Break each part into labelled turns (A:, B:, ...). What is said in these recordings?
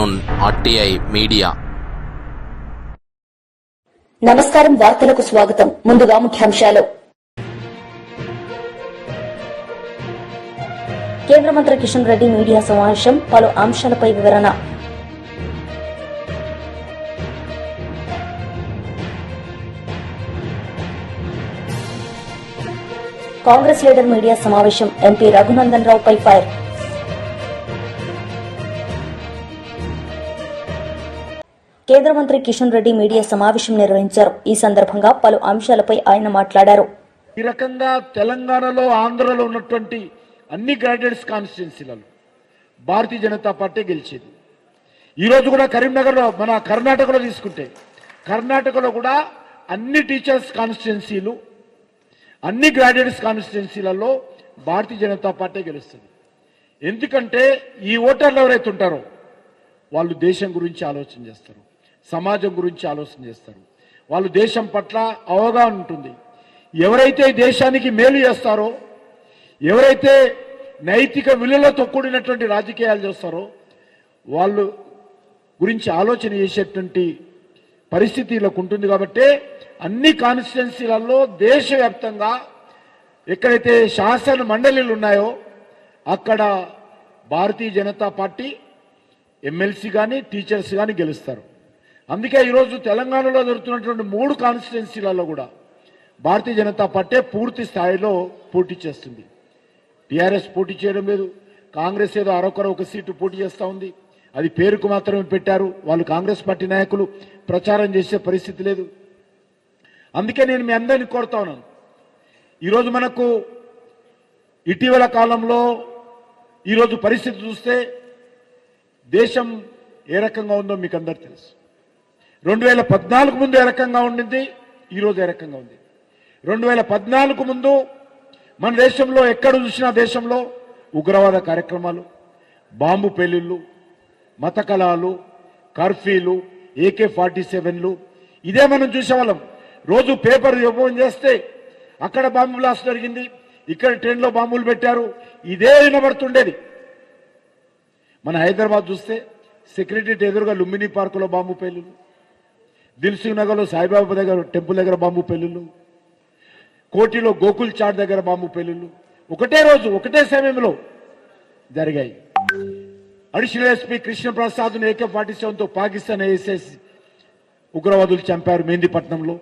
A: Zone RTI media.
B: నమస్కారం, వార్తలకు స్వాగతం. ముందుగా ముఖ్యాంశాలు. కేంద్ర మంత్రి కిషన్ రెడ్డి మీడియా సమావేశం, పలు అంశాలపై వివరణ. కాంగ్రెస్ లీడర్ మీడియా సమావేశం, ఎంపీ రఘునందన్ రావుపై ఫైర్. కేంద్ర మంత్రి కిషన్ రెడ్డి మీడియా సమావేశం నిర్వహించారు. ఈ సందర్భంగా పలు అంశాలపై ఆయన మాట్లాడారు.
C: ఈ రకంగా తెలంగాణలో, ఆంధ్రలో ఉన్నటువంటి అన్ని గ్రాడ్యుయేట్స్ కాన్స్టిట్యున్సీలలో భారతీయ జనతా పార్టీ గెలిచేది. ఈరోజు కూడా కరీంనగర్లో, మన కర్ణాటకలో తీసుకుంటే, కర్ణాటకలో కూడా అన్ని టీచర్స్ కాన్స్టిట్యున్సీలు, అన్ని గ్రాడ్యుయేట్స్ కాన్స్టిట్యున్సీలలో భారతీయ జనతా పార్టీ గెలుస్తుంది. ఎందుకంటే ఈ ఓటర్లు ఎవరైతే ఉంటారో వాళ్ళు దేశం గురించి ఆలోచన చేస్తారు, సమాజం గురించి ఆలోచన చేస్తారు, వాళ్ళు దేశం పట్ల అవగాహన ఉంటుంది. ఎవరైతే దేశానికి మేలు చేస్తారో, ఎవరైతే నైతిక విలువలతో కూడినటువంటి రాజకీయాలు చేస్తారో వాళ్ళు గురించి ఆలోచన చేసేటువంటి పరిస్థితిలోకి ఉంటుంది. కాబట్టి అన్ని కాన్స్టిట్యున్సీలలో దేశవ్యాప్తంగా ఎక్కడైతే శాసన మండలిలు ఉన్నాయో అక్కడ భారతీయ జనతా పార్టీ ఎమ్మెల్సీ కానీ, టీచర్స్ కానీ గెలుస్తారు. అందుకే ఈరోజు తెలంగాణలో జరుగుతున్నటువంటి 3 కాన్స్టిట్యున్సీలలో కూడా భారతీయ జనతా పార్టీ పూర్తి స్థాయిలో పోటీ చేస్తుంది. టీఆర్ఎస్ పోటీ చేయడం లేదు. కాంగ్రెస్ ఏదో ఒక సీటు పోటీ చేస్తూ ఉంది. అది పేరుకు మాత్రమే పెట్టారు. వాళ్ళు కాంగ్రెస్ పార్టీ నాయకులు ప్రచారం చేసే పరిస్థితి లేదు. అందుకే నేను మీ అందరినీ కోరుతా ఉన్నాను. ఈరోజు మనకు ఇటీవల కాలంలో ఈరోజు పరిస్థితి చూస్తే దేశం ఏ రకంగా ఉందో మీకు అందరు తెలుసు. 2014 ముందు ఏ రకంగా ఉండింది, ఈరోజు ఏ రకంగా ఉంది. 2014 ముందు మన దేశంలో ఎక్కడ చూసినా దేశంలో ఉగ్రవాద కార్యక్రమాలు, బాంబు పేలుళ్ళు, మత కలహాలు, కర్ఫ్యూలు, AK-47లు, ఇదే మనం చూసేవాళ్ళం. రోజు పేపర్ ఓపెన్ చేస్తే అక్కడ బాంబు బ్లాస్ట్ జరిగింది, ఇక్కడ ట్రైన్లో బాంబులు పెట్టారు, ఇదే వినబడుతుండేది. మన హైదరాబాద్ చూస్తే సెక్రటరియట్ ఎదురుగా లుంబిని పార్కులో బాంబు పేలుళ్ళు, దిల్సుఖ్ నగర్లో సాయిబాబా దగ్గర టెంపుల్ దగ్గర బాంబు పేలుళ్ళు, కోటిలో గోకుల్ చాట్ దగ్గర బాంబు పేలుళ్ళు ఒకటే రోజు, ఒకటే సమయంలో జరిగాయి. అడిషనల్ ఎస్పీ కృష్ణప్రసాద్ను AK-47తో పాకిస్తాన్ ASS ఉగ్రవాదులు చంపారు. మెహందీపట్నంలో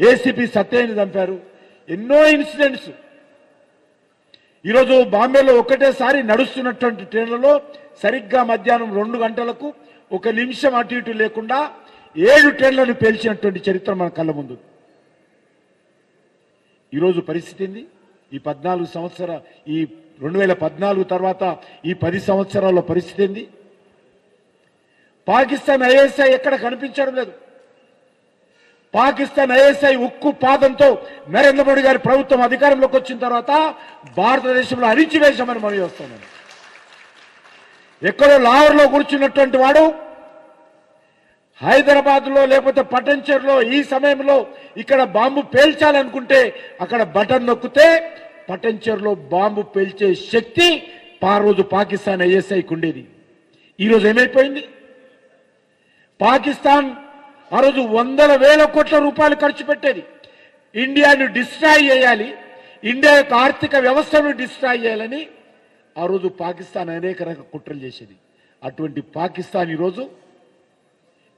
C: ఏసీపీ సత్యని చంపారు. ఎన్నో ఇన్సిడెంట్స్. ఈరోజు బాంబేలో ఒకటేసారి నడుస్తున్నటువంటి ట్రైన్లలో సరిగ్గా మధ్యాహ్నం 2 గంటలకు 1 నిమిషం అటు ఇటు లేకుండా 7 ట్రైన్లను పేల్చినటువంటి చరిత్ర మన కళ్ళ ముందు. ఈరోజు పరిస్థితి ఏంది? ఈ 2014 తర్వాత ఈ 10 సంవత్సరాల పరిస్థితి ఏంది? పాకిస్తాన్ ISI ఎక్కడ కనిపించడం లేదు. పాకిస్తాన్ ISI ఉక్కు పాదంతో నరేంద్ర మోడీ గారి ప్రభుత్వం అధికారంలోకి వచ్చిన తర్వాత భారతదేశంలో అణిచివేశామని మనం చేస్తున్నాం. ఎక్కడో లాహోర్లో కూర్చున్నటువంటి వాడు హైదరాబాద్లో లేకపోతే పటంచెరులో ఈ సమయంలో ఇక్కడ బాంబు పేల్చాలనుకుంటే అక్కడ బటన్ నొక్కితే పటంచెరులో బాంబు పేల్చే శక్తి ఆ రోజు పాకిస్తాన్ ISIకి ఉండేది. ఈరోజు ఏమైపోయింది? పాకిస్తాన్ ఆ రోజు 100,000 కోట్ల రూపాయలు ఖర్చు పెట్టేది. ఇండియాను డిస్ట్రాయ్ చేయాలి, ఇండియా యొక్క ఆర్థిక వ్యవస్థను డిస్ట్రాయ్ చేయాలని ఆ రోజు పాకిస్తాన్ అనేక రకాల కుట్రలు చేసేది. అటువంటి పాకిస్తాన్ ఈరోజు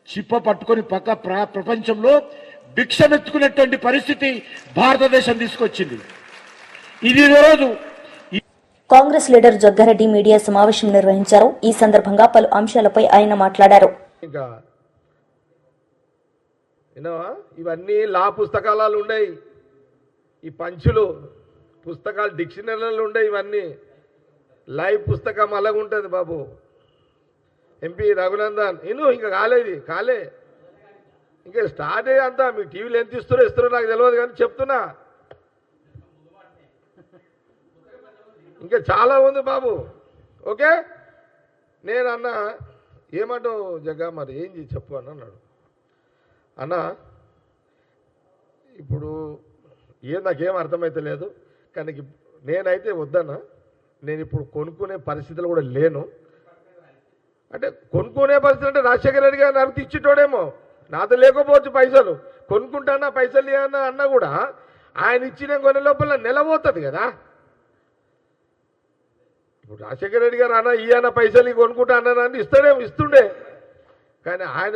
C: చిప్ప పట్టుకొని ప్రపంచంలో భిక్షమెత్తుకునేటువంటి పరిస్థితి భారతదేశం తీసుకొచ్చింది. ఇది రోజు
B: కాంగ్రెస్ లీడర్ జగ్గారెడ్డి మీడియా సమావేశం నిర్వహించారు. ఈ సందర్భంగా పలు అంశాలపై ఆయన మాట్లాడారు.
D: ఇవన్నీ లా పుస్తకాలు ఉన్నాయి, ఈ పంచులు పుస్తకాలు డిక్షనరీలు ఉన్నాయి, ఇవన్నీ లైవ్ పుస్తకం అలాగుంటుంది బాబు. ఎంపీ రఘునందన్ ఇంకా కాలే ఇంకా స్టార్ట్ అయ్యి అంతా మీ టీవీలో ఎంత ఇస్తారో నాకు తెలియదు, కానీ చెప్తున్నా ఇంకా చాలా ఉంది బాబు. ఓకే, నేను అన్న ఏమంటావు జగ్గా, మరి ఏం చెప్పు అని అన్నాడు. అన్న ఇప్పుడు నాకేం అర్థమైతే లేదు, కానీ నేనైతే వద్దన్నా, నేను ఇప్పుడు కొనుక్కునే పరిస్థితులు కూడా లేను. అంటే కొనుక్కునే పరిస్థితి అంటే రాజశేఖర రెడ్డి గారు నాకు ఇచ్చేటోడేమో, నాతో లేకపోవచ్చు పైసలు, కొనుక్కుంటానా పైసలు ఇవ్వన్నా అన్నా కూడా ఆయన ఇచ్చిన కొనే లోపల నెల పోతుంది కదా. ఇప్పుడు రాజశేఖర రెడ్డి గారు అన్న ఈయన పైసలు కొనుక్కుంటా అన్నారని ఇస్తుండే, కానీ ఆయన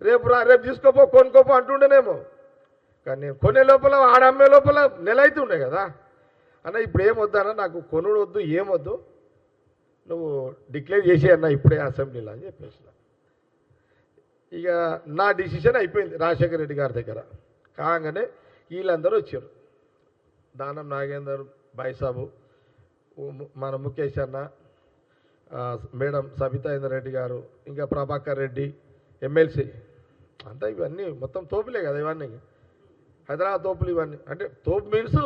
D: రేపు తీసుకోపో కొనుక్కోపో అంటుండేనేమో, కానీ నేను కొనే లోపల ఆడమ్మే లోపల నెల అవుతుండే కదా. అన్న ఇప్పుడు ఏమొద్దన్న, నాకు కొనుడు వద్దు, ఏమొద్దు, నువ్వు డిక్లేర్ చేసి అన్న ఇప్పుడే అసెంబ్లీలో అని చెప్పేసిన. ఇక నా డిసిషన్ అయిపోయింది రాజశేఖర రెడ్డి గారి దగ్గర. కాగానే వీళ్ళందరూ వచ్చారు, దానం నాగేందర్ బాయిసాబు, మన ముఖేష్ అన్న, మేడం సబితా ఇందర్ రెడ్డి గారు, ఇంకా ప్రభాకర్ రెడ్డి ఎమ్మెల్సీ అంతా, ఇవన్నీ మొత్తం తోపులే కదా, ఇవన్నీ హైదరాబాద్ తోపులు. ఇవన్నీ అంటే తోపు మీన్స్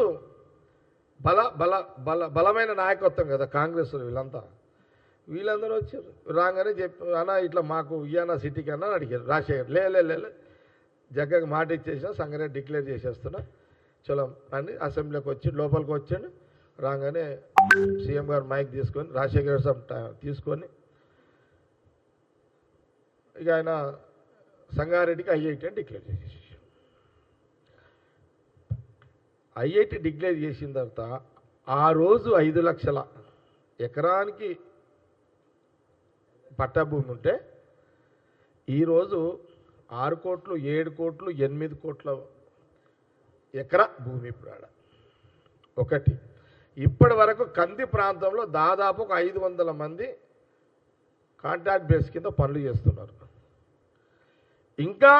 D: బలమైన నాయకత్వం కదా కాంగ్రెస్. వీళ్ళందరూ వచ్చారు. రాగానే చెప్పి అన్న ఇట్లా మాకు ఇయ్యానా సిటీకి అన్న అడిగారు. రాజశేఖర్ లే జగ్గకి మాట ఇచ్చేసిన, సంగారెడ్డి డిక్లేర్ చేసేస్తున్నా చలో అని అసెంబ్లీకి వచ్చి లోపలికి వచ్చాడు. రాగానే సీఎం గారు మైక్ తీసుకొని రాజశేఖర్ తీసుకొని ఇక ఆయన సంగారెడ్డికి ఐఐటి అని డిక్లేర్ చేసేసి, ఐఐటి డిక్లేర్ చేసిన తర్వాత ఆ రోజు 5 లక్షల ఎకరానికి పట్టాభూమి ఉంటే ఈరోజు 6 కోట్లు 7 కోట్లు 8 కోట్ల ఎకరా భూమి ఇప్పుడు ఆడ. ఒకటి ఇప్పటి వరకు కంది ప్రాంతంలో దాదాపు ఒక 500 మంది కాంట్రాక్ట్ బేస్ కింద పనులు చేస్తున్నారు. ఇంకా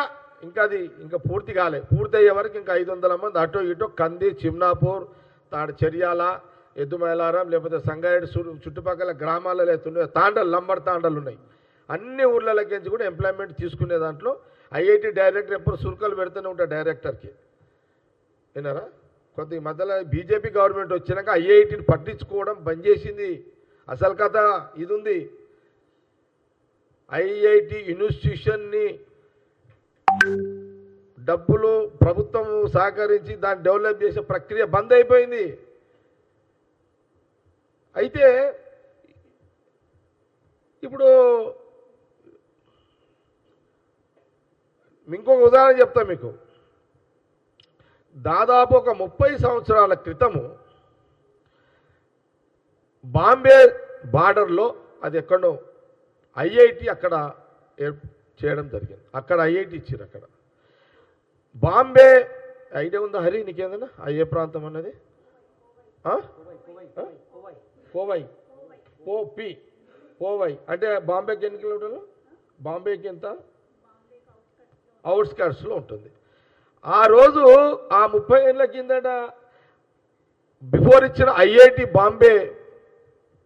D: అది ఇంకా పూర్తి కాలే, పూర్తి అయ్యే వరకు ఇంకా 500 మంది అటో ఇటో కంది, చిమ్నాపూర్, చెర్యాల, ఎద్దుమైలారం, లేకపోతే సంగారెడ్డి చుట్టుపక్కల గ్రామాలలో అవుతున్నాయి, తాండలు, లంబర్ తాండలు ఉన్నాయి. అన్ని ఊర్లలోకించి కూడా ఎంప్లాయ్మెంట్ తీసుకునే దాంట్లో ఐఐటి డైరెక్టర్ ఎప్పుడు సురుకలు పెడుతూనే ఉంటారు డైరెక్టర్కి. విన్నారా? కొద్ది మధ్యలో బీజేపీ గవర్నమెంట్ వచ్చినాక ఐఐటిని పట్టించుకోవడం బంద్ చేసింది. అసలు కథ ఇది ఉంది. ఐఐటి ఇన్స్టిట్యూషన్ని డబ్బులు ప్రభుత్వం సహకరించి దాన్ని డెవలప్ చేసే ప్రక్రియ బంద్ అయిపోయింది. అయితే ఇప్పుడు ఇంకొక ఉదాహరణ చెప్తా మీకు. దాదాపు ఒక 30 సంవత్సరాల క్రితము బాంబే బార్డర్లో, అది ఎక్కడో ఐఐటి అక్కడ చేయడం జరిగింది. అక్కడ ఐఐటి ఇచ్చారు. అక్కడ బాంబే ఐడియా ఉందా హరి నీకేందన్నా? ఏ ప్రాంతం అన్నది? కోవై అంటే బాంబేకి ఎన్ని కిలోమీటర్లు? బాంబేకి ఎంత? అవుట్స్కర్ట్స్లో ఉంటుంది. ఆ రోజు ఆ 30 ఏళ్ళ కిందట బిఫోర్ ఇచ్చిన ఐఐటి బాంబే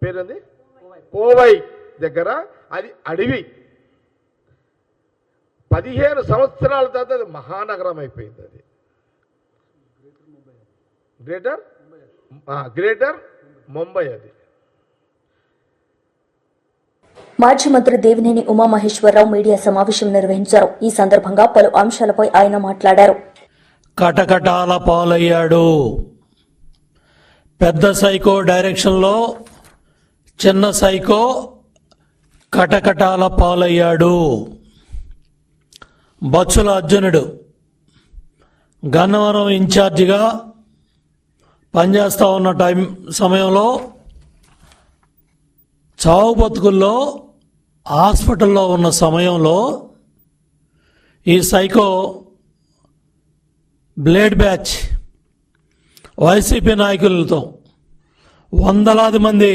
D: పేరుంది కోవై దగ్గర, అది అడవి. 15 సంవత్సరాల తర్వాత అది మహానగరం అయిపోయింది. అది గ్రేటర్ ముంబై. అది
B: మాజీ మంత్రి దేవినేని ఉమామహేశ్వరరావు మీడియా సమావేశం నిర్వహించారు. ఈ సందర్భంగా పలు అంశాలపై ఆయన మాట్లాడారు.
E: కటకటాల పాలయ్యాడు. పెద్ద సైకో డైరెక్షన్లో చిన్న సైకో కటకటాల పాలయ్యాడు. బొత్సల అర్జునుడు గన్నవరం ఇన్ఛార్జిగా పనిచేస్తూ ఉన్న సమయంలో చావు బతుకుల్లో హాస్పిటల్లో ఉన్న సమయంలో ఈ సైకో బ్లేడ్ బ్యాచ్ వైసీపీ నాయకులతో, వందలాది మంది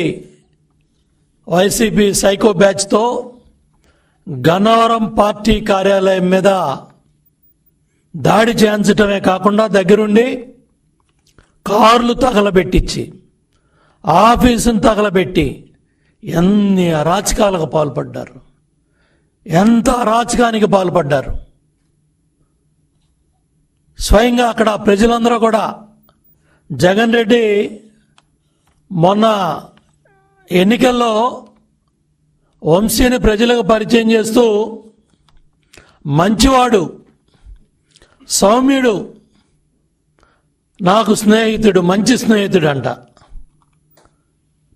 E: వైసీపీ సైకో బ్యాచ్తో గన్నవరం పార్టీ కార్యాలయం మీద దాడి చేయించడమే కాకుండా దగ్గరుండి కార్లు తగలబెట్టించి ఆఫీసును తగలబెట్టి ఎన్ని అరాచకాలకు పాల్పడ్డారు, ఎంత అరాచకానికి పాల్పడ్డారు. స్వయంగా అక్కడ ప్రజలందరూ కూడా జగన్ రెడ్డి మొన్న ఎన్నికల్లో వంశీని ప్రజలకు పరిచయం చేస్తూ మంచివాడు, సౌమ్యుడు, నాకు స్నేహితుడు, మంచి స్నేహితుడు అంట.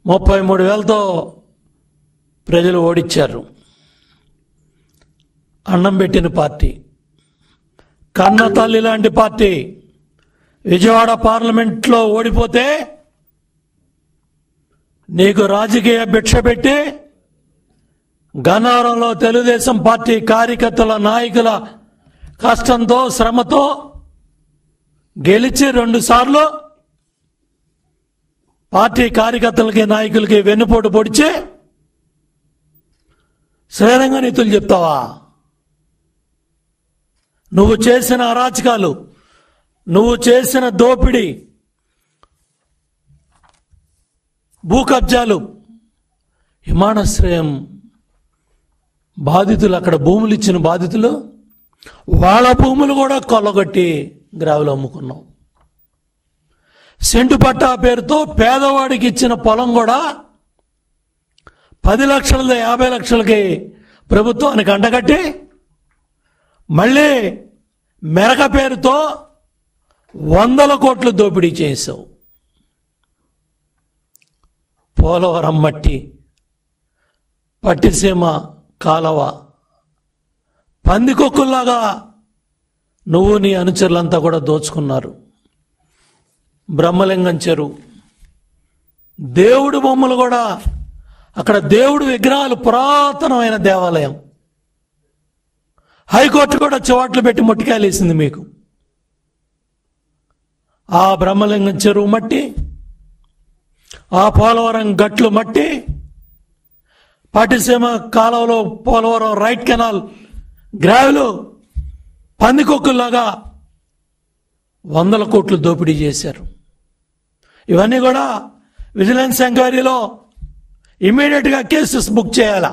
E: 33,000తో ప్రజలు ఓడించారు. అన్నం పెట్టిన పార్టీ, కన్న తల్లి లాంటి పార్టీ విజయవాడ పార్లమెంట్లో ఓడిపోతే నీకు రాజకీయ భిక్ష పెట్టి గన్నవరంలో తెలుగుదేశం పార్టీ కార్యకర్తల నాయకుల కష్టంతో శ్రమతో గెలిచి 2 సార్లు పార్టీ కార్యకర్తలకి నాయకులకి వెన్నుపోటు పొడిచి శ్రీరంగ నీతులు చెప్తావా? నువ్వు చేసిన అరాచకాలు, నువ్వు చేసిన దోపిడీ, భూ కబ్జాలు, విమానాశ్రయం బాధితులు, అక్కడ భూములు ఇచ్చిన బాధితులు వాళ్ళ భూములు కూడా కొల్లగొట్టి గ్రావులు అమ్ముకున్నావు. సెంటు పట్టా పేరుతో పేదవాడికి ఇచ్చిన పొలం కూడా 10 లక్షలది 50 లక్షలకి ప్రభుత్వానికి అంటగట్టి మళ్ళీ మెరక పేరుతో 100 కోట్లు దోపిడీ చేసావు. పోలవరం మట్టి, పట్టిసీమ కాలవ, పందికొక్కుల్లాగా నువ్వు నీ అనుచరులంతా కూడా దోచుకున్నారు. బ్రహ్మలింగం చెరువు, దేవుడు బొమ్మలు కూడా, అక్కడ దేవుడు విగ్రహాలు, పురాతనమైన దేవాలయం. హైకోర్టు కూడా చివాట్లు పెట్టి మొట్టికాయలు వేసింది మీకు. ఆ బ్రహ్మలింగం చెరువు మట్టి, ఆ పోలవరం గట్లు మట్టి, పట్టిసీమ కాలువలో పోలవరం రైట్ కెనాల్ గ్రావెలు పందికొక్కుల్లాగా 100 కోట్లు దోపిడీ చేశారు. ఇవన్నీ కూడా విజిలెన్స్ ఎంక్వైరీలో ఇమ్మీడియట్గా కేసెస్ బుక్ చేయాలా?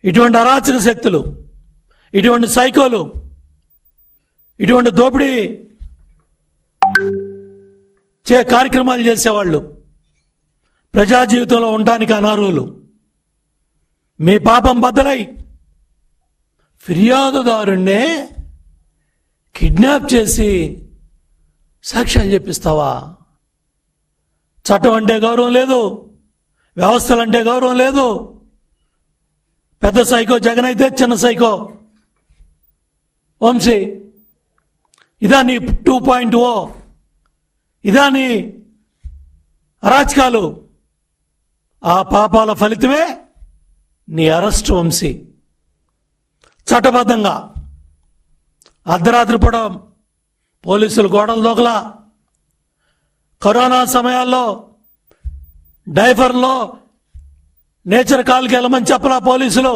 E: ఇటువంటి అరాచక శక్తులు, ఇటువంటి సైకోలు, ఇటువంటి దోపిడీ కార్యక్రమాలు చేసేవాళ్ళు ప్రజా జీవితంలో ఉండడానికి అనర్హులు. మీ పాపం బద్దలై ఫిర్యాదుదారుణ్ణే కిడ్నాప్ చేసి సాక్ష్యాలు చెప్పిస్తావా? చట్టం అంటే గౌరవం లేదు, వ్యవస్థలంటే గౌరవం లేదు. పెద్ద సైకో జగన్ అయితే చిన్న సైకో వంశీ. ఇదా నీ 2.0? ఇదా నీ అరాచకాలు? ఆ పాపాల ఫలితమే నీ అరెస్ట్ వంశీ. చట్టబద్ధంగా అర్ధరాత్రి పూట పోలీసులు గోడలు దోకలా, కరోనా సమయాల్లో డైఫర్లో నేచర్ కాల్కి వెళ్ళమని చెప్పలా పోలీసులు,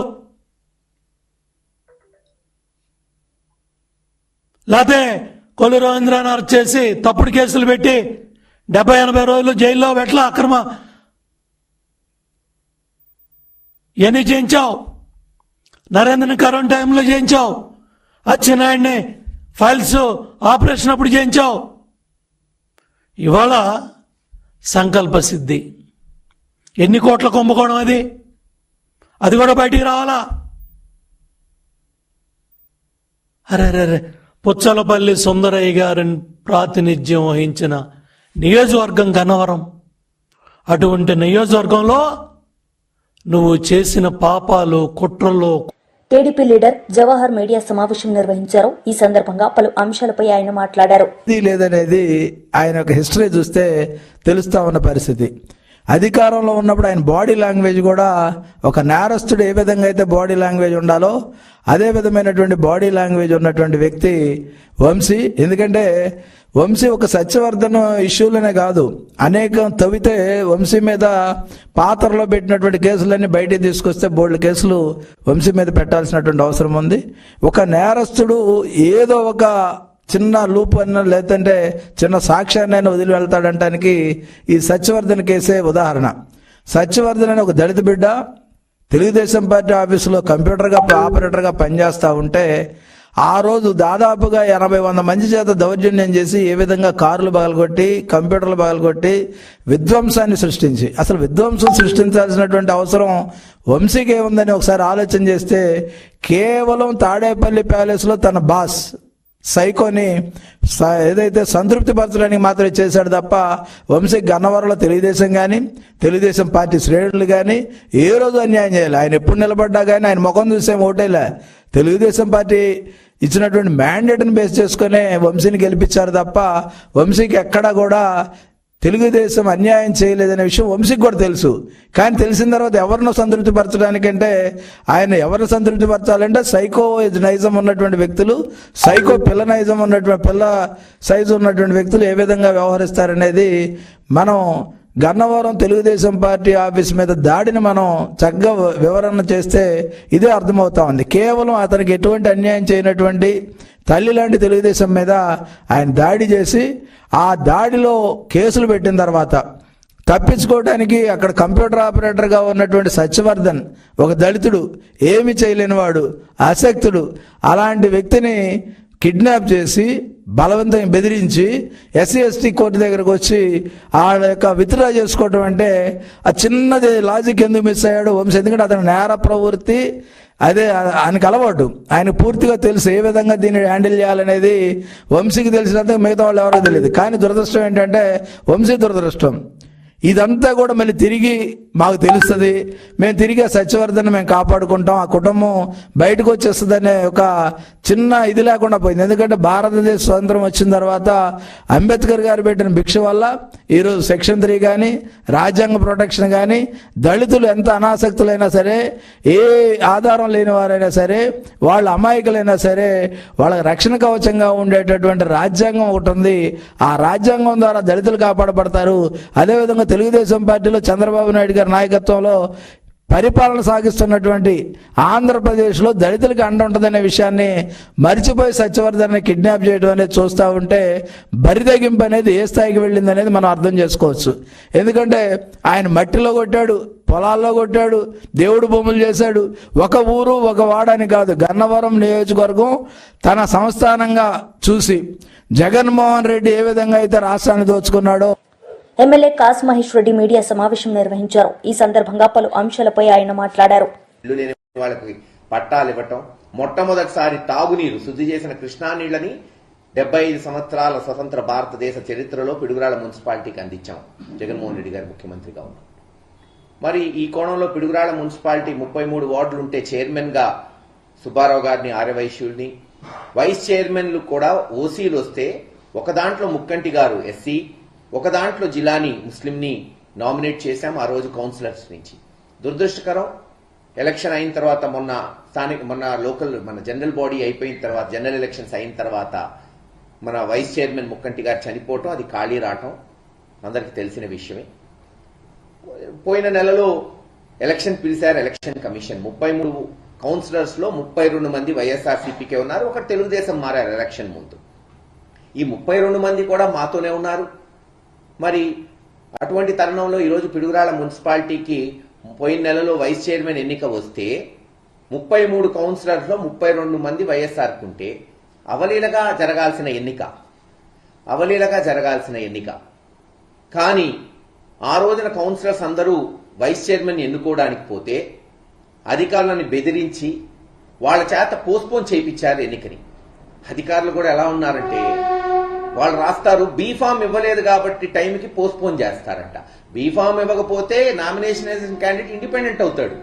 E: లేకపోతే కొల్లు రవీంద్రాన్ని అరెస్ట్ చేసి తప్పుడు కేసులు పెట్టి 70-80 రోజులు జైల్లో పెట్టలా, అక్రమ ఎన్ని చేయించావు? నరేంద్రని కరోనా టైంలో చేయించావు, అచ్చెన్నాయుడిని ఫైల్స్ ఆపరేషన్ అప్పుడు చేయించావు. ఇవాళ సంకల్ప సిద్ధి, ఎన్ని కోట్ల కుంభకోణం అది? అది కూడా బయటికి రావాలా? అరే పుచ్చలపల్లి సుందరయ్య గారిని ప్రాతినిధ్యం వహించిన నియోజకవర్గం గన్నవరం. అటువంటి నియోజకవర్గంలో నువ్వు చేసిన పాపాలు, కుట్రలు.
B: టీడీపీ లీడర్ జవహర్ మీడియా సమావేశం నిర్వహించారు. ఈ సందర్భంగా పలు అంశాలపై ఆయన మాట్లాడారు.
F: లేదనేది ఆయన ఒక హిస్టరీ చూస్తే తెలుస్తా ఉన్న పరిస్థితి. అధికారంలో ఉన్నప్పుడు ఆయన బాడీ లాంగ్వేజ్ కూడా ఒక నేరస్తుడు ఏ విధంగా అయితే బాడీ లాంగ్వేజ్ ఉండాలో అదే విధమైనటువంటి బాడీ లాంగ్వేజ్ ఉన్నటువంటి వ్యక్తి వంశీ. ఎందుకంటే వంశీ ఒక సత్యవర్ధన్ ఇష్యూలనే కాదు, అనేకం తవ్వితే వంశీ మీద పాత్రలో పెట్టినటువంటి కేసులన్నీ బయటికి తీసుకొస్తే బోల్డ్ కేసులు వంశీ మీద పెట్టాల్సినటువంటి అవసరం ఉంది. ఒక నేరస్తుడు ఏదో ఒక చిన్న లూప్ అన్న లేదంటే చిన్న సాక్ష్యాన్ని అయినా వదిలి వెళ్తాడంటానికి ఈ సత్యవర్ధన్ కేసే ఉదాహరణ. సత్యవర్ధన్ అని ఒక దళిత బిడ్డ తెలుగుదేశం పార్టీ ఆఫీసులో కంప్యూటర్గా ఆపరేటర్గా పనిచేస్తూ ఉంటే ఆ రోజు దాదాపుగా 80-100 మంది చేత దౌర్జన్యం చేసి ఏ విధంగా కార్లు పగలగొట్టి కంప్యూటర్లు పగలగొట్టి విధ్వంసాన్ని సృష్టించి, అసలు విధ్వంసం సృష్టించాల్సినటువంటి అవసరం వంశీకి ఏముందని ఒకసారి ఆలోచన చేస్తే కేవలం తాడేపల్లి ప్యాలెస్లో తన బాస్ సైకోని ఏదైతే సంతృప్తి పరచడానికి మాత్రమే చేశాడు తప్ప వంశీ గన్నవరంలో తెలుగుదేశం కానీ తెలుగుదేశం పార్టీ శ్రేణులు కానీ ఏ రోజు అన్యాయం చేయాలి. ఆయన ఎప్పుడు నిలబడ్డా కానీ ఆయన ముఖం చూసే ఓటేలే. తెలుగుదేశం పార్టీ ఇచ్చినటువంటి మ్యాండేట్ని బేస్ చేసుకునే వంశీని గెలిపించారు తప్ప వంశీకి ఎక్కడా కూడా తెలుగుదేశం అన్యాయం చేయలేదనే విషయం వంశీకి కూడా తెలుసు. కానీ తెలిసిన తర్వాత ఎవరినో సంతృప్తి పరచడానికంటే ఆయన ఎవరిని సంతృప్తి పరచాలంటే సైకో నైజం ఉన్నటువంటి వ్యక్తులు, సైకో పిల్ల నైజం ఉన్నటువంటి పిల్ల సైజు ఉన్నటువంటి వ్యక్తులు ఏ విధంగా వ్యవహరిస్తారనేది మనం గన్నవరం తెలుగుదేశం పార్టీ ఆఫీస్ మీద దాడిని మనం చక్కగా వివరణ చేస్తే ఇదే అర్థమవుతా ఉంది. కేవలం అతనికి ఎటువంటి అన్యాయం చేయనటువంటి తల్లి లాంటి తెలుగుదేశం మీద ఆయన దాడి చేసి ఆ దాడిలో కేసులు పెట్టిన తర్వాత తప్పించుకోవడానికి అక్కడ కంప్యూటర్ ఆపరేటర్గా ఉన్నటువంటి సత్యవర్ధన్ ఒక దళితుడు, ఏమి చేయలేనివాడు, అశక్తుడు, అలాంటి వ్యక్తిని కిడ్నాప్ చేసి బలవంతంగా బెదిరించి ఎస్సీ ఎస్టీ కోర్టు దగ్గరకు వచ్చి ఆ యొక్క విత్డ్రా చేసుకోవటం అంటే ఆ చిన్నది లాజిక్ ఎందుకు మిస్ అయ్యాడు వంశీ? ఎందుకంటే అతను నేర ప్రవృత్తి అదే ఆయనకు అలవాటు, ఆయన పూర్తిగా తెలుసు ఏ విధంగా దీన్ని హ్యాండిల్ చేయాలనేది వంశీకి తెలిసినంత మిగతా వాళ్ళు ఎవరో తెలియదు. కానీ దురదృష్టం ఏంటంటే వంశీ దురదృష్టం ఇదంతా కూడా మళ్ళీ తిరిగి మాకు తెలుస్తుంది, మేము తిరిగి సత్యవర్ధన్ మేము కాపాడుకుంటాం, ఆ కుటుంబం బయటకు వచ్చేస్తుందనే ఒక చిన్న ఇది లేకుండా పోయింది. ఎందుకంటే భారతదేశ స్వతంత్రం వచ్చిన తర్వాత అంబేద్కర్ గారు పెట్టిన భిక్ష వల్ల ఈరోజు సెక్షన్ 3 కానీ రాజ్యాంగ ప్రొటెక్షన్ కానీ దళితులు ఎంత అనాసక్తులైనా సరే, ఏ ఆధారం లేని వారైనా సరే, వాళ్ళ అమాయకులైనా సరే వాళ్ళకి రక్షణ కవచంగా ఉండేటటువంటి రాజ్యాంగం ఒకటి ఉంది. ఆ రాజ్యాంగం ద్వారా దళితులు కాపాడబడతారు. అదేవిధంగా తెలుగుదేశం పార్టీలో చంద్రబాబు నాయుడు గారి నాయకత్వంలో పరిపాలన సాగిస్తున్నటువంటి ఆంధ్రప్రదేశ్లో దళితులకు అండ ఉంటుందనే విషయాన్ని మర్చిపోయి సత్యవర్ధన్ని కిడ్నాప్ చేయడం అనేది చూస్తూ ఉంటే బరిదగింపు అనేది ఏ స్థాయికి వెళ్ళింది అనేది మనం అర్థం చేసుకోవచ్చు. ఎందుకంటే ఆయన మట్టిలో కొట్టాడు, పొలాల్లో కొట్టాడు, దేవుడు భూములు చేశాడు. ఒక ఊరు ఒక వాడని కాదు, గన్నవరం నియోజకవర్గం తన సంస్థానంగా చూసి జగన్మోహన్ రెడ్డి ఏ విధంగా అయితే రాష్ట్రాన్ని దోచుకున్నాడో.
B: ఎమ్మెల్యే కాస్ మహేష్ రెడ్డి మీడియా సమావేశం నిర్వహించారు. ఈ సందర్భంగా పలు అంశాలపై ఆయన మాట్లాడారు.
G: ఇల్లు లేని వాళ్ళకి పట్టాలు ఇవ్వటం, మొట్టమొదటిసారి తాగునీరు శుద్ధి చేసిన కృష్ణా నీళ్లని 75 సంవత్సరాల స్వతంత్ర భారతదేశ చరిత్రలో పిడుగురాళ్ల మున్సిపాలిటీకి అందించాం జగన్మోహన్ రెడ్డి గారు ముఖ్యమంత్రిగా ఉన్నారు. మరి ఈ కోణంలో పిడుగురాళ్ల మున్సిపాలిటీ 33 వార్డులుంటే చైర్మన్ గా సుబ్బారావు గారిని, ఆర్యవైశ్యుల్ని, వైస్ చైర్మన్లు కూడా ఓసీలు వస్తే ఒక దాంట్లో ముక్కంటి గారు ఎస్సీ, ఒక దాంట్లో జిలానీ ముస్లింని నామినేట్ చేశాం ఆ రోజు కౌన్సిలర్స్ నుంచి. దురదృష్టకరం, ఎలక్షన్ అయిన తర్వాత మొన్న లోకల్ మన జనరల్ బాడీ అయిపోయిన తర్వాత, జనరల్ ఎలక్షన్స్ అయిన తర్వాత మన వైస్ చైర్మన్ ముక్కంటి గారు చనిపోవటం, అది ఖాళీ రావటం అందరికి తెలిసిన విషయమే. పోయిన నెలలో ఎలక్షన్ పిలిచారు ఎలక్షన్ కమిషన్. 33 కౌన్సిలర్స్ లో 32 మంది వైఎస్ఆర్సీపీకే ఉన్నారు, ఒకటి తెలుగుదేశం మారారు ఎలక్షన్ ముందు. ఈ 32 మంది కూడా మాతోనే ఉన్నారు. మరి అటువంటి తరుణంలో ఈరోజు పిడుగురాళ్ల మున్సిపాలిటీకి పోయిన నెలలో వైస్ చైర్మన్ ఎన్నిక వస్తే 33 కౌన్సిలర్స్ లో 32 మంది వైఎస్ఆర్ కుంటే అవలీలగా జరగాల్సిన ఎన్నిక. కానీ ఆ రోజున కౌన్సిలర్స్ అందరూ వైస్ చైర్మన్ ఎన్నుకోవడానికి పోతే అధికారులను బెదిరించి వాళ్ళ చేత పోస్ట్పోన్ చేయించారు ఎన్నికని. అధికారులు కూడా ఎలా ఉన్నారంటే వాళ్ళు రాస్తారు, బీఫామ్ ఇవ్వలేదు కాబట్టి టైంకి పోస్ట్పోన్ చేస్తారంట. బీఫామ్ ఇవ్వకపోతే నామినేషన్ క్యాండిడేట్ ఇండిపెండెంట్ అవుతాడు,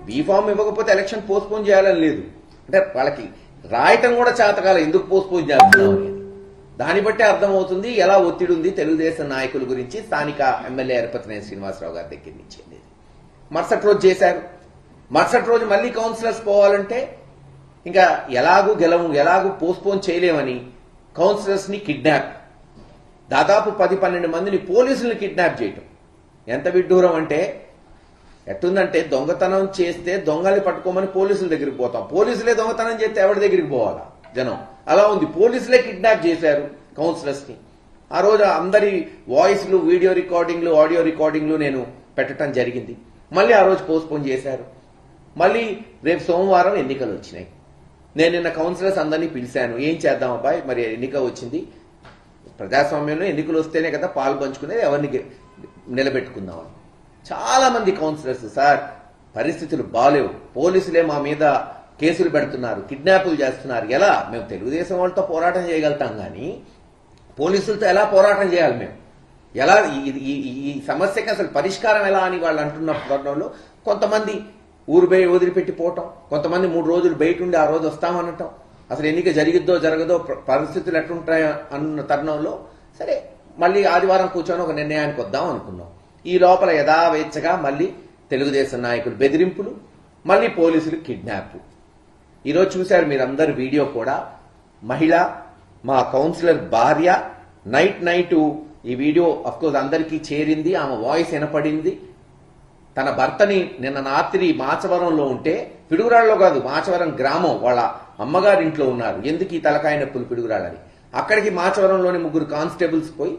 G: బీఫామ్ ఇవ్వకపోతే ఎలక్షన్ పోస్ట్పోన్ చేయాలని లేదు. అంటే వాళ్ళకి రాయటం కూడా చేతకాల, ఎందుకు పోస్ట్పోన్ చేస్తున్నాం అని. దాన్ని బట్టి అర్థమవుతుంది ఎలా ఒత్తిడి ఉంది తెలుగుదేశం నాయకుల గురించి. స్థానిక ఎమ్మెల్యే ఎరపతినేని శ్రీనివాసరావు గారి దగ్గర నుంచి మరుసటి రోజు చేశారు. మరుసటి రోజు మళ్ళీ కౌన్సిలర్స్ పోవాలంటే ఇంకా ఎలాగూ పోస్ట్పోన్ చేయలేమని కౌన్సిలర్స్ ని కిడ్నాప్, దాదాపు 10-12 మందిని పోలీసులను కిడ్నాప్ చేయటం. ఎంత విడ్డూరం అంటే ఎట్టుందంటే, దొంగతనం చేస్తే దొంగల్ని పట్టుకోమని పోలీసుల దగ్గరికి పోతాం, పోలీసులే దొంగతనం చేస్తే ఎవరి దగ్గరికి పోవాలా జనం, అలా ఉంది. పోలీసులే కిడ్నాప్ చేశారు కౌన్సిలర్స్ ని. ఆ రోజు అందరి వాయిస్లు, వీడియో రికార్డింగ్లు, ఆడియో రికార్డింగ్లు నేను పెట్టడం జరిగింది. మళ్ళీ ఆ రోజు పోస్ట్పోన్ చేశారు. మళ్ళీ రేపు సోమవారం ఎన్నికలు వచ్చినాయి. నేను నిన్న కౌన్సిలర్స్ అందరినీ పిలిచాను, ఏం చేద్దాం అబ్బాయి, మరి ఎన్నిక వచ్చింది, ప్రజాస్వామ్యంలో ఎన్నికలు వస్తేనే కదా పాలు పంచుకునేది, ఎవరిని నిలబెట్టుకుందామని. చాలా మంది కౌన్సిలర్స్, సార్ పరిస్థితులు బాలేవు, పోలీసులే మా మీద కేసులు పెడుతున్నారు, కిడ్నాపులు చేస్తున్నారు. ఎలా? మేము తెలుగుదేశం వాళ్ళతో పోరాటం చేయగలుగుతాం కానీ పోలీసులతో ఎలా పోరాటం చేయాలి? మేము ఎలా ఈ సమస్యకి అసలు పరిష్కారం ఎలా అని వాళ్ళు అంటున్న తరుణంలో కొంతమంది ఊరు వదిలిపెట్టి పోవటం, కొంతమంది 3 రోజులు బయట ఉండి ఆ రోజు వస్తామనటం, అసలు ఎన్నిక జరిగిద్దో జరగదో పరిస్థితులు ఎట్లుంటాయో అన్న తరుణంలో సరే మళ్ళీ ఆదివారం కూర్చొని ఒక నిర్ణయానికి వద్దాం అనుకున్నాం. ఈ లోపల యథావేచ్ఛగా మళ్ళీ తెలుగుదేశం నాయకులు బెదిరింపులు, మళ్ళీ పోలీసులు కిడ్నాప్. ఈరోజు చూశారు మీరందరు వీడియో కూడా. మహిళ, మా కౌన్సిలర్ భార్య నైట్ ఈ వీడియో అఫ్కోర్స్ అందరికీ చేరింది, ఆమె వాయిస్ వినపడింది. తన భర్తని నిన్న రాత్రి మాచవరంలో ఉంటే, పిడుగురాళ్ళలో కాదు మాచవరం గ్రామం, వాళ్ళ అమ్మగారింట్లో ఉన్నారు. ఎందుకు ఈ తలకాయ నొప్పులు పిడుగురాళ్ళని అక్కడికి మాచవరంలోని 3 కానిస్టేబుల్స్ పోయి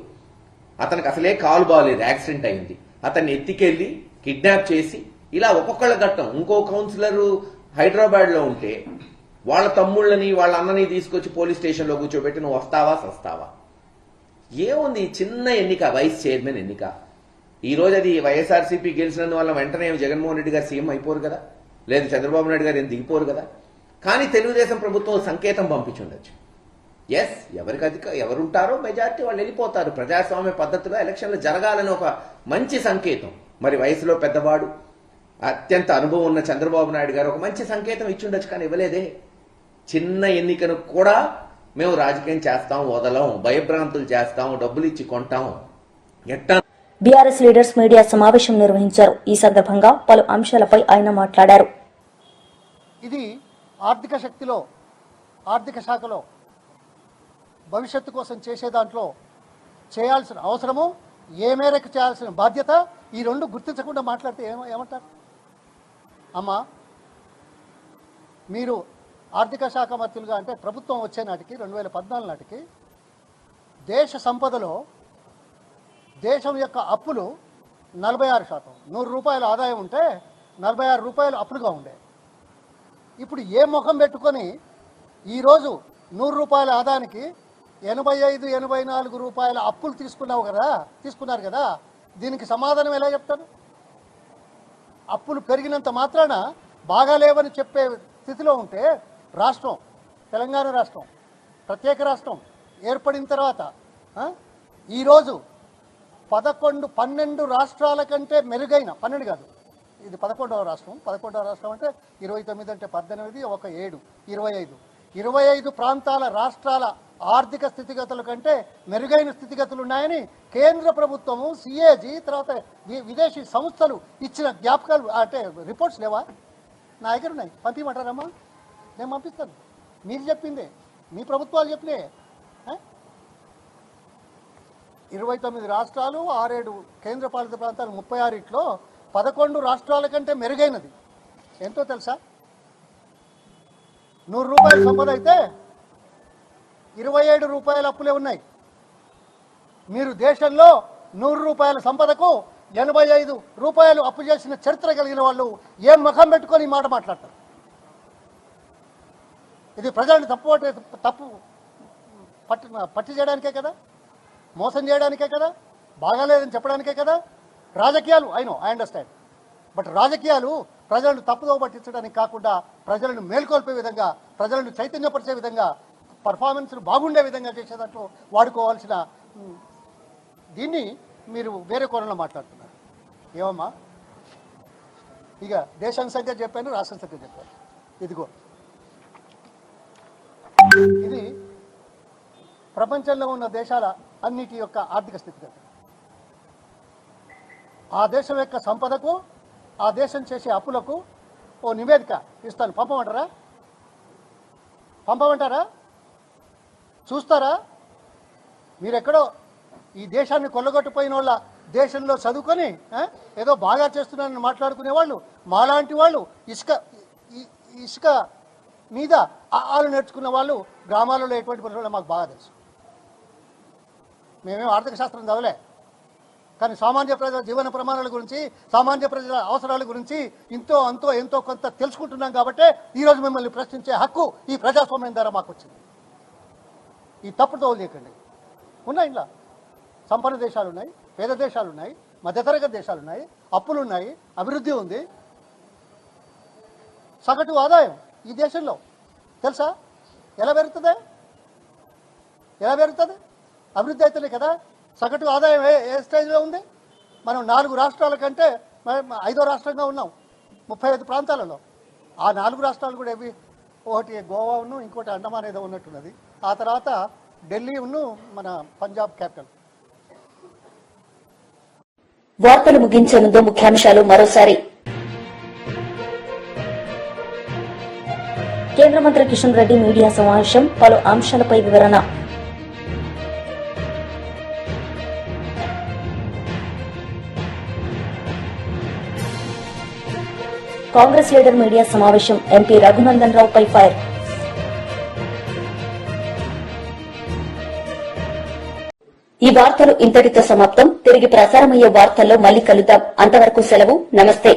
G: అతనికి అసలే కాలు బాగలేదు, యాక్సిడెంట్ అయింది, అతన్ని ఎత్తికెళ్లి కిడ్నాప్ చేసి ఇలా ఒక్కొక్కళ్ళ ఘట్టం. ఇంకో కౌన్సిలర్ హైదరాబాద్ లో ఉంటే వాళ్ళ తమ్ముళ్ళని వాళ్ళ అన్నని తీసుకొచ్చి పోలీస్ స్టేషన్ లో కూర్చోబెట్టి నువ్వు వస్తావా సస్తావా? ఏముంది? చిన్న ఎన్నిక, వైస్ చైర్మన్ ఎన్నిక. ఈ రోజు అది వైఎస్ఆర్సీపీ గెలిచినందువల్ల వెంటనే జగన్మోహన్ రెడ్డి గారు సీఎం అయిపోరు కదా, లేదు చంద్రబాబు నాయుడు గారు ఏం దిగిపోరు కదా. కానీ తెలుగుదేశం ప్రభుత్వం సంకేతం పంపించుండొచ్చు. ఎస్, ఎవరుంటారో మెజార్టీ వాళ్ళు వెళ్ళిపోతారు, ప్రజాస్వామ్య పద్ధతిలో ఎలక్షన్లు జరగాలని ఒక మంచి సంకేతం. మరి వయసులో పెద్దవాడు, అత్యంత అనుభవం ఉన్న చంద్రబాబు నాయుడు గారు ఒక మంచి సంకేతం ఇచ్చుండొచ్చు, కానీ ఇవ్వలేదే. చిన్న ఎన్నికను కూడా మేము రాజకీయం చేస్తాం, వదలం, భయభ్రాంతులు చేస్తాం, డబ్బులు ఇచ్చి కొంటాం ఎట్టా.
B: బీఆర్ఎస్ లీడర్స్ మీడియా సమావేశం నిర్వహించారు. ఈ సందర్భంగా పలు అంశాలపై ఆయన మాట్లాడారు.
H: ఇది ఆర్థిక శక్తిలో, ఆర్థిక శాఖలో భవిష్యత్తు కోసం చేసే దాంట్లో చేయాల్సిన అవసరము, ఏ మేరకు చేయాల్సిన బాధ్యత, ఈ రెండు గుర్తించకుండా మాట్లాడితే ఏమంటారు? అమ్మా, మీరు ఆర్థిక శాఖ మంత్రులుగా అంటే ప్రభుత్వం వచ్చే నాటికి 2014 నాటికి దేశ సంపదలో దేశం యొక్క అప్పులు 46%. 100 రూపాయల ఆదాయం ఉంటే 46 రూపాయలు అప్పులుగా ఉండే. ఇప్పుడు ఏ ముఖం పెట్టుకొని ఈరోజు 100 రూపాయల ఆదాయానికి 85-84 రూపాయల అప్పులు తీసుకున్నారు కదా, దీనికి సమాధానం ఎలా చెప్తారు? అప్పులు పెరిగినంత మాత్రాన బాగాలేవని చెప్పే స్థితిలో ఉంటే రాష్ట్రం, తెలంగాణ రాష్ట్రం, ప్రత్యేక రాష్ట్రం ఏర్పడిన తర్వాత ఈరోజు 12 రాష్ట్రాల కంటే మెరుగైన, 12 కాదు, ఇది 11వ రాష్ట్రం. 11వ రాష్ట్రం అంటే 29 అంటే 18, 1 7, 25 ప్రాంతాల రాష్ట్రాల ఆర్థిక స్థితిగతుల కంటే మెరుగైన స్థితిగతులు ఉన్నాయని కేంద్ర ప్రభుత్వము, సిఏజీ, తర్వాత విదేశీ సంస్థలు ఇచ్చిన జ్ఞాపకాలు అంటే రిపోర్ట్స్ లేవా? నా దగ్గర ఉన్నాయి, పంపించమంటారమ్మా? నేను పంపిస్తాను. మీరు చెప్పిందే, మీ ప్రభుత్వాలు చెప్పలే. 29 రాష్ట్రాలు, 6-7 కేంద్రపాలిత ప్రాంతాలు, 36లో 11 రాష్ట్రాల కంటే మెరుగైనది ఎంతో తెలుసా? 100 రూపాయల సంపద అయితే 27 రూపాయల అప్పులే ఉన్నాయి. మీరు దేశంలో 100 రూపాయల సంపదకు 85 రూపాయలు అప్పు చేసిన చరిత్ర కలిగిన వాళ్ళు ఏం ముఖం పెట్టుకొని మాట మాట్లాడతారు? ఇది ప్రజలను తప్పు పట్టి చేయడానికే కదా, మోసం చేయడానికే కదా, బాగాలేదని చెప్పడానికే కదా. రాజకీయాలు ఐ అండర్స్టాండ్, బట్ రాజకీయాలు ప్రజలను తప్పుదో పట్టించడానికి కాకుండా ప్రజలను మేల్కొల్పే విధంగా, ప్రజలను చైతన్యపరిచే విధంగా, పర్ఫార్మెన్స్లు బాగుండే విధంగా చేసేదాంట్లో వాడుకోవాల్సిన దీన్ని మీరు వేరే కోణంలో మాట్లాడుతున్నారు. ఏమమ్మా, ఇక దేశం సంఖ్య చెప్పాను, రాష్ట్రం సంఖ్య చెప్పాను. ఇదిగో ఇది ప్రపంచంలో ఉన్న దేశాల అన్నిటి యొక్క ఆర్థిక స్థితిగతి. ఆ దేశం యొక్క సంపదకు, ఆ దేశం చేసే అప్పులకు ఓ నివేదిక ఇస్తాను. పంపమంటారా? చూస్తారా? మీరెక్కడో ఈ దేశాన్ని కొల్లగొట్టిపోయిన వాళ్ళ దేశంలో చదువుకొని ఏదో బాగా చేస్తున్నారని మాట్లాడుకునే వాళ్ళు, మాలాంటి వాళ్ళు ఇసుక మీద ఆలు నేర్చుకున్న వాళ్ళు గ్రామాలలో ఎటువంటి పరిస్థితుల్లో మాకు బాగా తెలుసు. మేమేం ఆర్థిక శాస్త్రం చదవలే, కానీ సామాన్య ప్రజల జీవన ప్రమాణాల గురించి, సామాన్య ప్రజల అవసరాల గురించి ఎంతో కొంత తెలుసుకుంటున్నాం. కాబట్టే ఈరోజు మిమ్మల్ని ప్రశ్నించే హక్కు ఈ ప్రజాస్వామ్యం ద్వారా మాకు వచ్చింది. ఈ తప్పుతో చేయకండి. ఉన్నాయి ఇలా సంపన్న దేశాలు ఉన్నాయి, పేద దేశాలు ఉన్నాయి, మధ్యతరగతి దేశాలు ఉన్నాయి, అప్పులు ఉన్నాయి, అభివృద్ధి ఉంది, సగటు ఆదాయం ఈ దేశంలో. తెలుసా ఎలా పెరుగుతుంది? ఎలా పెరుగుతుంది? అభివృద్ధి అవుతుంది కదా. సగటు ఆదాయం ఏ స్టేజ్లో ఉంది? మనం 4 రాష్ట్రాల కంటే 5వ రాష్ట్రంగా ఉన్నాం 35 ప్రాంతాలలో. ఆ 4 రాష్ట్రాలు కూడా ఏవి? ఒకటి గోవా ఇంకోటి అండమాన్ ఏదో ఉన్నట్టున్నది. ఆ తర్వాత ఢిల్లీ మన పంజాబ్ క్యాపిటల్.
B: వార్తలు ముగించే ముందు ముఖ్యాంశాలు మరోసారి. కేంద్ర మంత్రి కిషన్ రెడ్డి మీడియా సమావేశం, పలు అంశాలపై వివరణ. కాంగ్రెస్ లీడర్ మీడియా సమావేశం, ఎంపీ రఘునందన్ రావుపై ఫైర్. ఈ వార్తలు ఇంతటితో సమాప్తం. తిరిగి ప్రసారమయ్యే వార్తల్లో మళ్లీ కలుద్దాం. అంతవరకు సెలవు. నమస్తే.